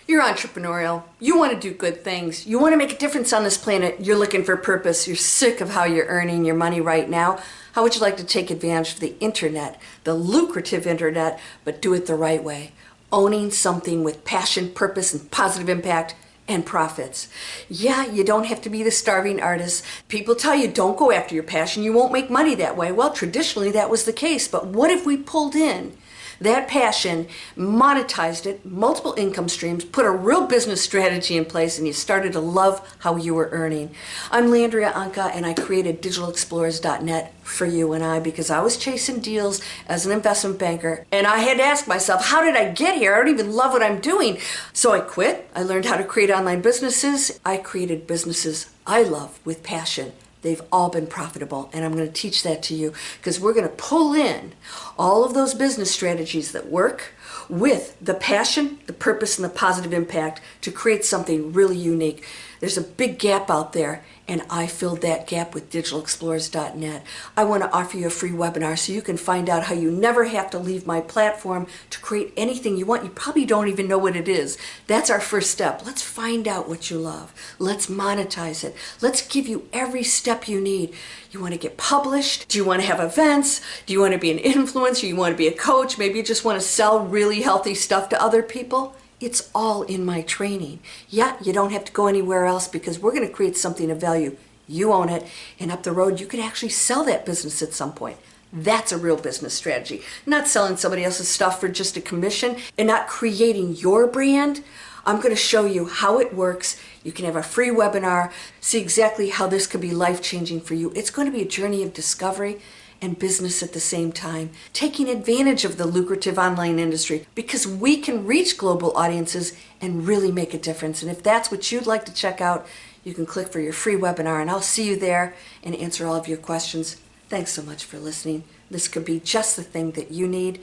You're entrepreneurial. You want to do good things. You want to make a difference on this planet. You're looking for purpose. You're sick of how you're earning your money right now. How would you like to take advantage of the internet, the lucrative internet, but do it the right way? Owning something with passion, purpose, and positive impact and profits. Yeah, you don't have to be the starving artist. People tell you don't go after your passion. You won't make money that way. Well, traditionally that was the case, but what if we pulled in that passion, monetized it, multiple income streams, put a real business strategy in place, and you started to love how you were earning? I'm Leandria Anca, and I created DigitalExplorers.net for you and I because I was chasing deals as an investment banker, and I had to ask myself, how did I get here? I don't even love what I'm doing. So I quit. I learned how to create online businesses. I created businesses I love with passion. They've all been profitable, and I'm going to teach that to you because we're going to pull in all of those business strategies that work with the passion, the purpose, and the positive impact to create something really unique. There's a big gap out there, and I filled that gap with DigitalExplorers.net. I want to offer you a free webinar so you can find out how you never have to leave my platform to create anything you want. You probably don't even know what it is. That's our first step. Let's find out what you love. Let's monetize it. Let's give you every step you need. You want to get published? Do you want to have events? Do you want to be an influencer? You want to be a coach? Maybe you just want to sell really healthy stuff to other people? It's all in my training. Yeah, you don't have to go anywhere else because we're going to create something of value. You own it, and up the road, you could actually sell that business at some point. That's a real business strategy. Not selling somebody else's stuff for just a commission and not creating your brand. I'm going to show you how it works. You can have a free webinar, see exactly how this could be life-changing for you. It's going to be a journey of discovery and business at the same time, taking advantage of the lucrative online industry because we can reach global audiences and really make a difference. And if that's what you'd like to check out, you can click for your free webinar, and I'll see you there and answer all of your questions. Thanks so much for listening. This could be just the thing that you need,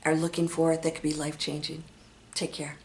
are looking for, that could be life-changing. Take care.